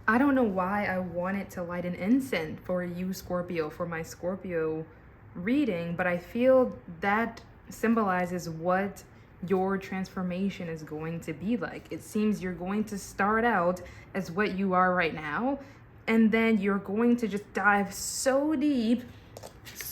I don't know why I wanted to light an incense for you, Scorpio, for my Scorpio reading, but I feel that symbolizes what your transformation is going to be like. It seems you're going to start out as what you are right now, and then you're going to just dive so deep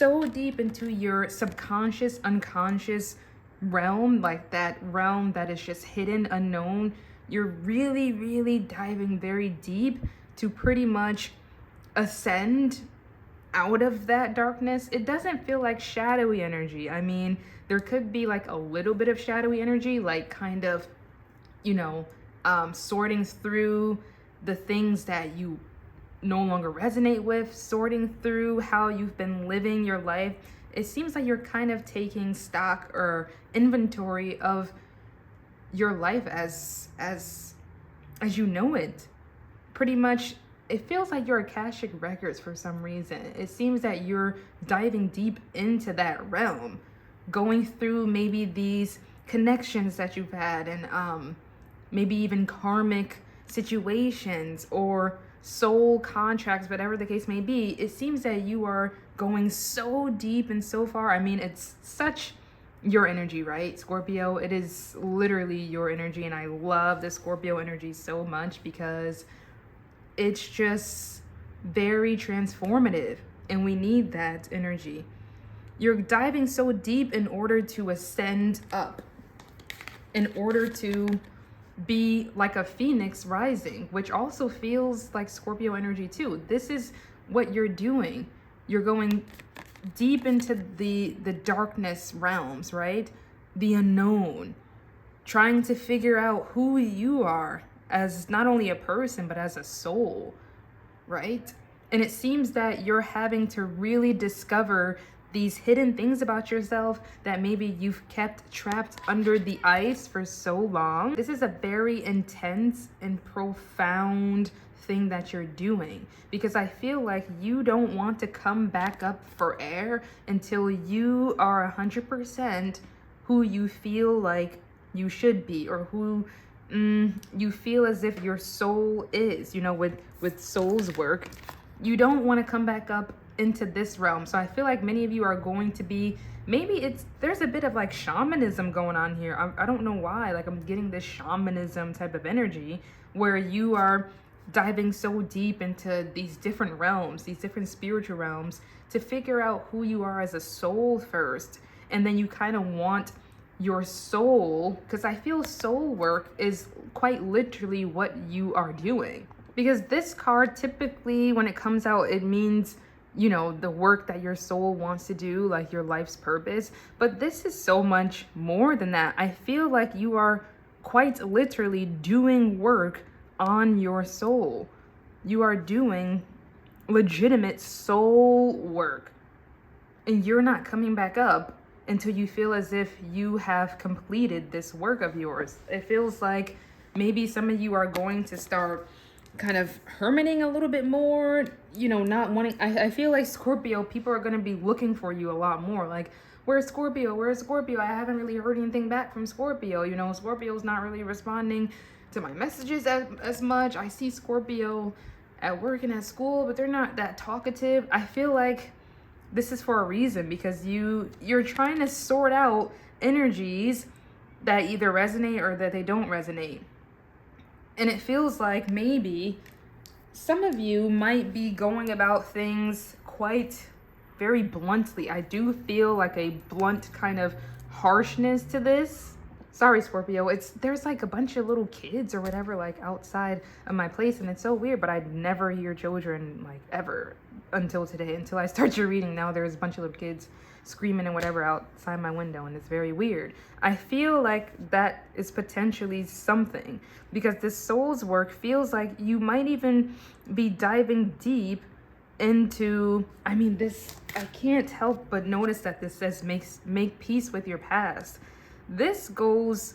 into your subconscious, unconscious realm, like that realm that is just hidden, unknown. You're really, really diving very deep to pretty much ascend out of that darkness. It doesn't feel like shadowy energy. I mean, there could be like a little bit of shadowy energy, like kind of, you know, sorting through the things that you no longer resonate with, sorting through how you've been living your life. It seems like you're kind of taking stock or inventory of your life as you know it. Pretty much, it feels like your Akashic records for some reason. It seems that you're diving deep into that realm, going through maybe these connections that you've had, and maybe even karmic situations or soul contracts, whatever the case may be. It seems that you are going so deep and so far. I mean, it's such your energy, right, Scorpio? It is literally your energy, and I love the Scorpio energy so much because it's just very transformative, and we need that energy. You're diving so deep in order to ascend up, in order to be like a phoenix rising, which also feels like Scorpio energy too. This is what you're doing. You're going deep into the darkness realms, right? The unknown, trying to figure out who you are as not only a person but as a soul, right? And it seems that you're having to really discover these hidden things about yourself that maybe you've kept trapped under the ice for so long. This is a very intense and profound thing that you're doing, because I feel like you don't want to come back up for air until you are 100% who you feel like you should be, or who you feel as if your soul is. You know, with soul's work, you don't want to come back up into this realm. So I feel like many of you are going to be, maybe there's a bit of like shamanism going on here. I don't know why, like I'm getting this shamanism type of energy where you are diving so deep into these different realms, these different spiritual realms, to figure out who you are as a soul first. And then you kind of want your soul, because I feel soul work is quite literally what you are doing. Because this card, typically when it comes out, it means, you know, the work that your soul wants to do, like your life's purpose. But this is so much more than that. I feel like you are quite literally doing work on your soul. You are doing legitimate soul work, and you're not coming back up until you feel as if you have completed this work of yours. It feels like maybe some of you are going to start kind of hermiting a little bit more, you know, not wanting, I feel like Scorpio, people are going to be looking for you a lot more. Like, where's Scorpio? Where's Scorpio? I haven't really heard anything back from Scorpio. You know, Scorpio's not really responding to my messages as much. I see Scorpio at work and at school, but they're not that talkative. I feel like this is for a reason, because you're trying to sort out energies that either resonate or that they don't resonate. And it feels like maybe some of you might be going about things quite very bluntly. I do feel like a blunt kind of harshness to this. Sorry, Scorpio. There's like a bunch of little kids or whatever like outside of my place, and it's so weird, but I'd never hear children like ever until today, until I start your reading. Now there's a bunch of little kids screaming and whatever outside my window, and it's very weird. I feel like that is potentially something, because this soul's work feels like you might even be diving deep into, I mean, this, I can't help but notice that this says make peace with your past. This goes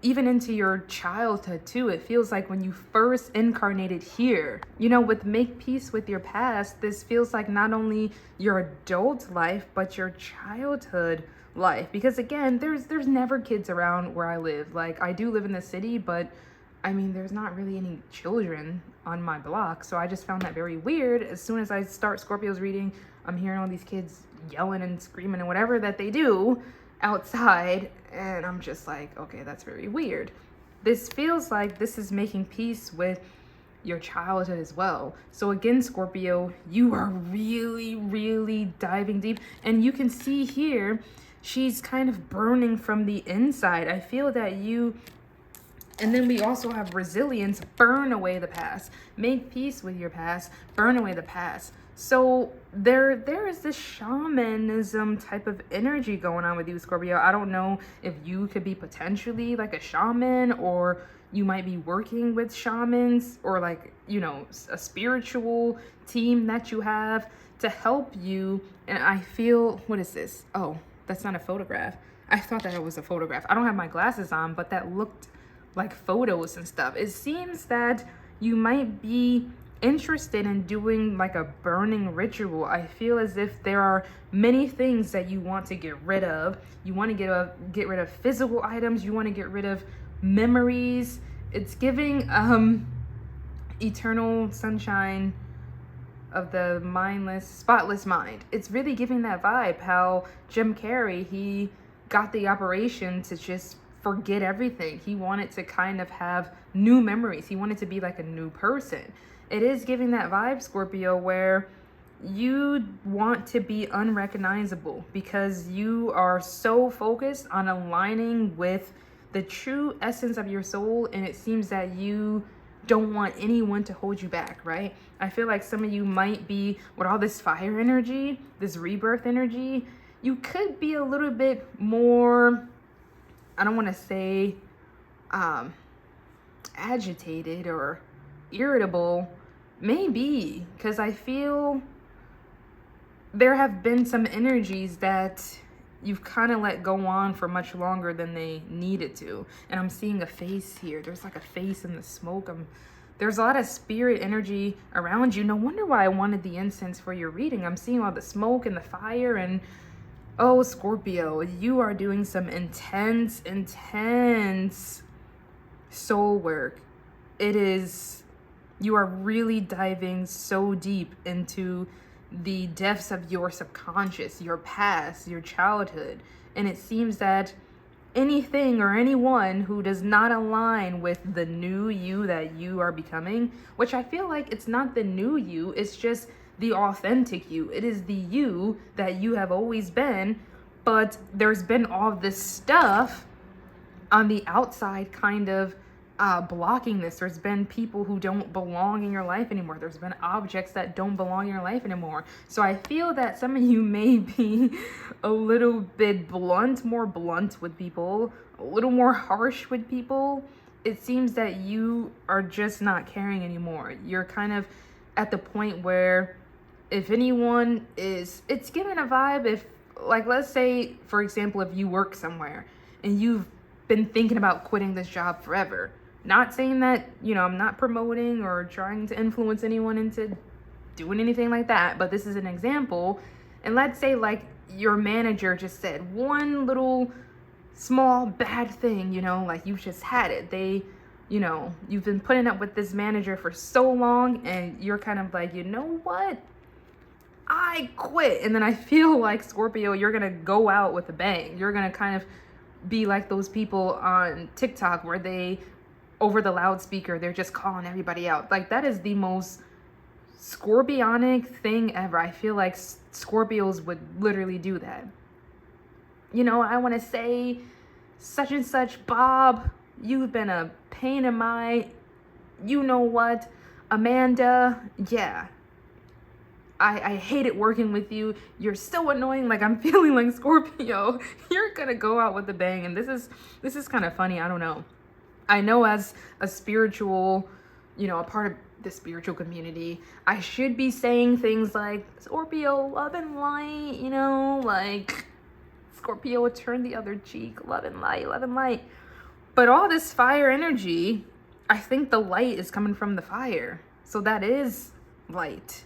even into your childhood too. It feels like when you first incarnated here, you know, with make peace with your past, this feels like not only your adult life, but your childhood life. Because again, there's never kids around where I live. Like, I do live in the city, but I mean, there's not really any children on my block, so I just found that very weird. As soon as I start Scorpio's reading, I'm hearing all these kids yelling and screaming and whatever that they do outside, and I'm just like, okay, that's very weird. This feels like this is making peace with your childhood as well. So again, Scorpio, you are really, really diving deep, and you can see here, she's kind of burning from the inside. I feel that you, and then we also have resilience, burn away the past, make peace with your past, burn away the past. So there is this shamanism type of energy going on with you, Scorpio. I don't know if you could be potentially like a shaman, or you might be working with shamans, or like, you know, a spiritual team that you have to help you. And I feel, what is this? Oh, that's not a photograph. I thought that it was a photograph. I don't have my glasses on, but that looked like photos and stuff. It seems that you might be interested in doing like a burning ritual. I feel as if there are many things that you want to get rid of. You want to get rid of physical items. You want to get rid of memories. It's giving eternal sunshine of the mindless, spotless mind. It's really giving that vibe. How Jim Carrey, he got the operation to just forget everything. He wanted to kind of have new memories. He wanted to be like a new person. It is giving that vibe, Scorpio, where you want to be unrecognizable because you are so focused on aligning with the true essence of your soul, and it seems that you don't want anyone to hold you back, right? I feel like some of you might be, with all this fire energy, this rebirth energy, you could be a little bit more, I don't want to say agitated or irritable, maybe, because I feel there have been some energies that you've kind of let go on for much longer than they needed to. And I'm seeing a face here. There's like a face in the smoke. There's a lot of spirit energy around you. No wonder why I wanted the incense for your reading. I'm seeing all the smoke and the fire, and oh, Scorpio, you are doing some intense soul work. You are really diving so deep into the depths of your subconscious, your past, your childhood. And it seems that anything or anyone who does not align with the new you that you are becoming, which I feel like it's not the new you, it's just the authentic you. It is the you that you have always been, but there's been all this stuff on the outside kind of blocking this. There's been people who don't belong in your life anymore. There's been objects that don't belong in your life anymore. So I feel that some of you may be a little bit more blunt with people, a little more harsh with people. It seems that you are just not caring anymore. You're kind of at the point where if anyone is, it's given a vibe if, like, let's say, for example, if you work somewhere and you've been thinking about quitting this job forever. Not saying that, you know, I'm not promoting or trying to influence anyone into doing anything like that, but this is an example. And let's say like your manager just said one little small bad thing, you know, like you just had it. You've been putting up with this manager for so long, and you're kind of like, you know what? I quit. And then I feel like, Scorpio, you're going to go out with a bang. You're going to kind of be like those people on TikTok where they, over the loudspeaker, they're just calling everybody out. Like, that is the most scorpionic thing ever. I feel like Scorpios would literally do that. You know, I want to say such and such, Bob, you've been a pain in my, you know what, Amanda, yeah. I hated working with you. You're so annoying. Like, I'm feeling like, Scorpio, you're gonna go out with a bang. And this is kind of funny. I don't know. I know as a spiritual, you know, a part of the spiritual community, I should be saying things like, Scorpio, love and light, you know, like, Scorpio, turn the other cheek, love and light, love and light. But all this fire energy, I think the light is coming from the fire. So that is light.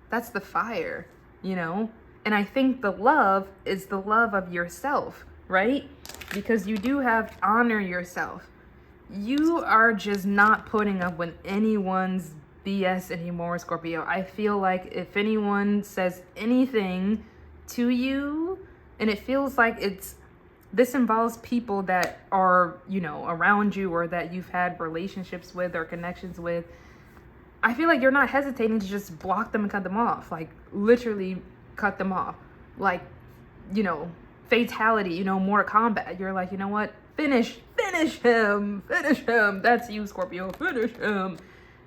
That's the fire, you know? And I think the love is the love of yourself, right? Because you do have honor yourself. You are just not putting up with anyone's BS anymore, Scorpio. I feel like if anyone says anything to you, and it feels like this involves people that are, around you or that you've had relationships with or connections with, I feel like you're not hesitating to just block them and cut them off. Like, literally cut them off. Like, fatality, Mortal Kombat. You're like, you know what? Finish him. That's you, Scorpio. Finish him.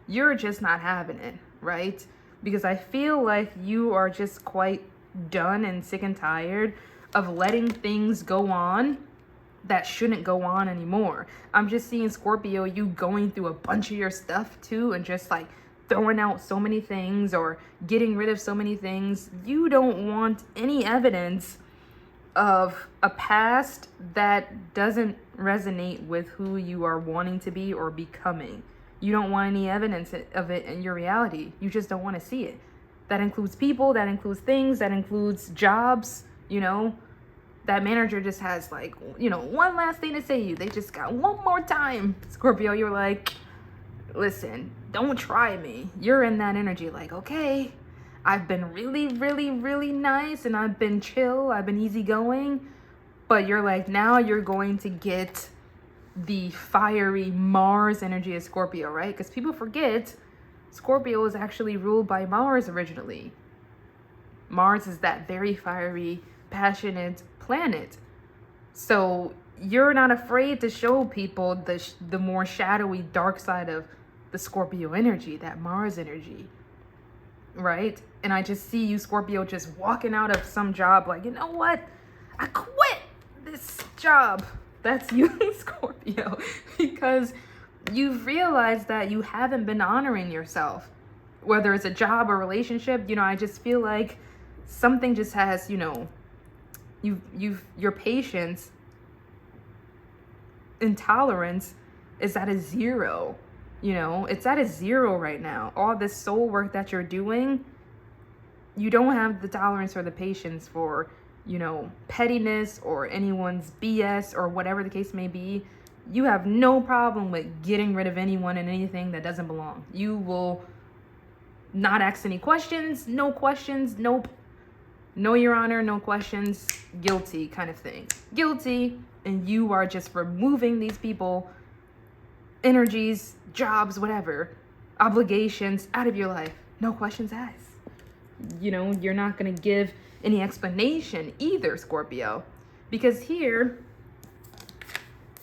You're just not having it, right? Because I feel like you are just quite done and sick and tired of letting things go on that shouldn't go on anymore. I'm just seeing, Scorpio, you going through a bunch of your stuff too, and just like throwing out so many things or getting rid of so many things. You don't want any evidence of a past that doesn't resonate with who you are wanting to be or becoming. You don't want any evidence of it in your reality. You just don't want to see it. That includes people, that includes things, that includes jobs, That manager just has like, one last thing to say to you. They just got one more time. Scorpio, you're like, listen, don't try me. You're in that energy like, okay, I've been really, really, really nice, and I've been chill, I've been easygoing, but you're like, now you're going to get the fiery Mars energy of Scorpio, right? Because people forget Scorpio is actually ruled by Mars originally. Mars is that very fiery, passionate planet. So you're not afraid to show people the more shadowy, dark side of the Scorpio energy, that Mars energy, right? And I just see you, Scorpio, just walking out of some job like, you know what? I quit this job. That's you, Scorpio, because you've realized that you haven't been honoring yourself, whether it's a job or relationship. I just feel like something just has, your patience, intolerance is at a zero. It's at a zero right now. All this soul work that you're doing, you don't have the tolerance or the patience for, pettiness or anyone's BS or whatever the case may be. You have no problem with getting rid of anyone and anything that doesn't belong. You will not ask any questions. No questions. Nope. No, Your Honor, no questions. Guilty kind of thing. Guilty. And you are just removing these people, energies, jobs, whatever, obligations out of your life. No questions asked. You're not going to give any explanation either, Scorpio. Because here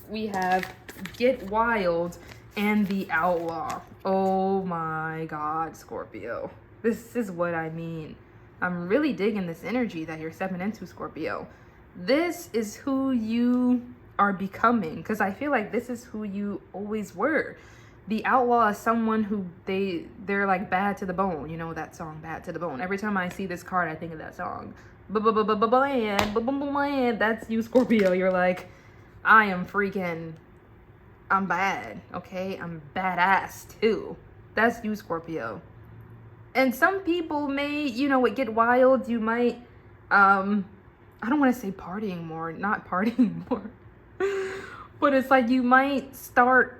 we have Get Wild and the Outlaw. Oh my God, Scorpio. This is what I mean. I'm really digging this energy that you're stepping into, Scorpio. This is who you are becoming, because I feel like this is who you always were. The Outlaw is someone who they're like bad to the bone. That song, Bad to the Bone. Every time I see this card, I think of that song. That's you, Scorpio. You're like, I'm bad, okay? I'm badass too. That's you, Scorpio. And some people may, with Get Wild, you might, I don't want to say partying more, not partying more, but it's like you might start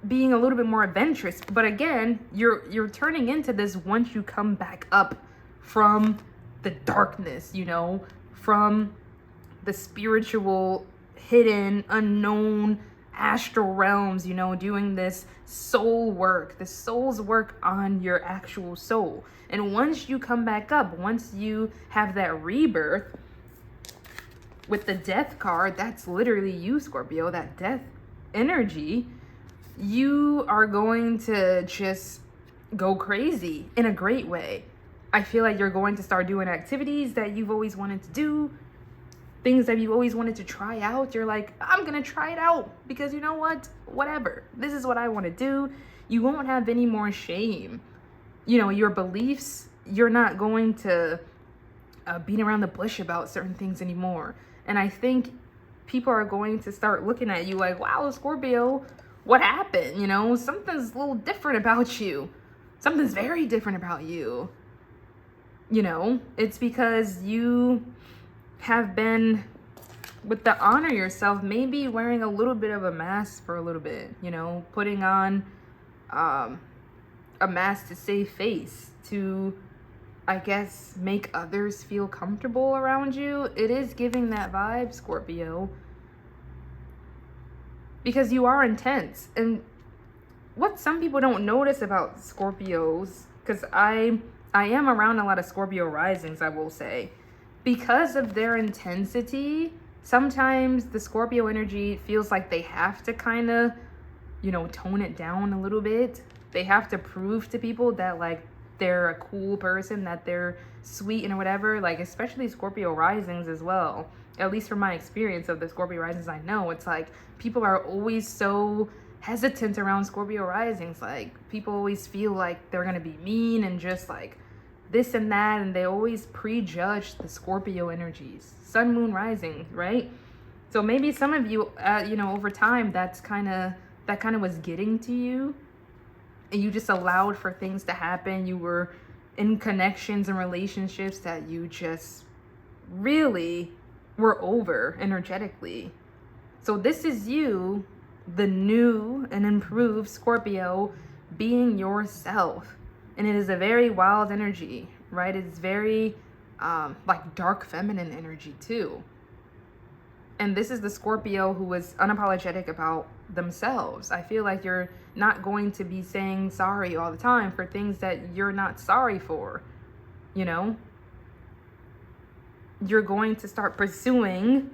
being a little bit more adventurous. But again, you're turning into this once you come back up from the darkness, from the spiritual, hidden, unknown astral realms, doing this soul work, the soul's work on your actual soul. And once you come back up, once you have that rebirth with the Death card, that's literally you, Scorpio, that death energy, you are going to just go crazy in a great way. I feel like you're going to start doing activities that you've always wanted to do, things that you've always wanted to try out. You're like, I'm going to try it out because you know what? Whatever. This is what I want to do. You won't have any more shame. Your beliefs, you're not going to beat around the bush about certain things anymore. And I think people are going to start looking at you like, wow, Scorpio, what happened? Something's a little different about you. Something's very different about you. It's because you have been with the honor yourself, maybe wearing a little bit of a mask for a little bit, you know, putting on a mask to save face, to, I guess, make others feel comfortable around you. It is giving that vibe, Scorpio, because you are intense. And what some people don't notice about Scorpios, because I am around a lot of Scorpio risings, I will say, because of their intensity, sometimes the Scorpio energy feels like they have to kind of, you know, tone it down a little bit. They have to prove to people that, like, they're a cool person, that they're sweet and whatever. Like, especially Scorpio risings as well. At least from my experience of the Scorpio risings, I know it's like people are always so hesitant around Scorpio risings. Like, people always feel like they're gonna be mean and just like this and that, and they always prejudge the Scorpio energies. Sun, moon, rising, right? So maybe some of you, you know, over time, that kind of was getting to you, and you just allowed for things to happen. You were in connections and relationships that you just really were over energetically. So this is you, the new and improved Scorpio, being yourself. And it is a very wild energy, right? It's very like dark feminine energy too. And this is the Scorpio who is unapologetic about themselves. I feel like you're not going to be saying sorry all the time for things that you're not sorry for, you know? You're going to start pursuing,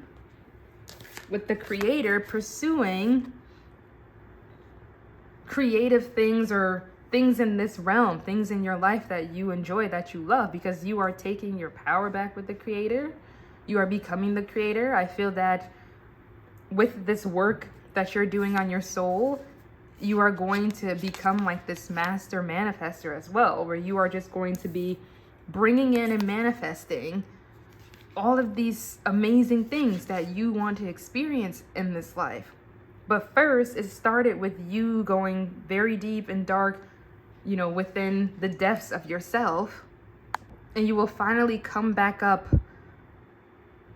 with the creator, pursuing creative things or things in this realm, things in your life that you enjoy, that you love, because you are taking your power back with the creator. You are becoming the creator. I feel that with this work that you're doing on your soul, you are going to become like this master manifester as well, where you are just going to be bringing in and manifesting all of these amazing things that you want to experience in this life. But first, it started with you going very deep and dark, you know, within the depths of yourself. And you will finally come back up,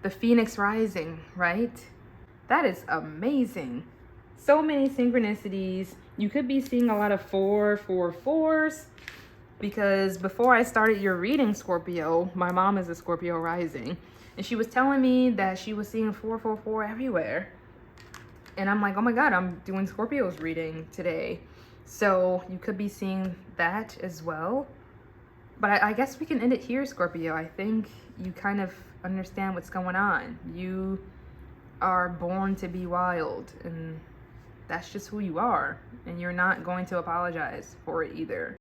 the Phoenix rising, right? That is amazing. So many synchronicities. You could be seeing a lot of 444s, because before I started your reading, Scorpio, my mom is a Scorpio rising, and she was telling me that she was seeing 444 everywhere. And I'm like, oh my God, I'm doing Scorpio's reading today. So you could be seeing that as well. But I guess we can end it here, Scorpio. I think you kind of understand what's going on. You are born to be wild, and that's just who you are. And you're not going to apologize for it either.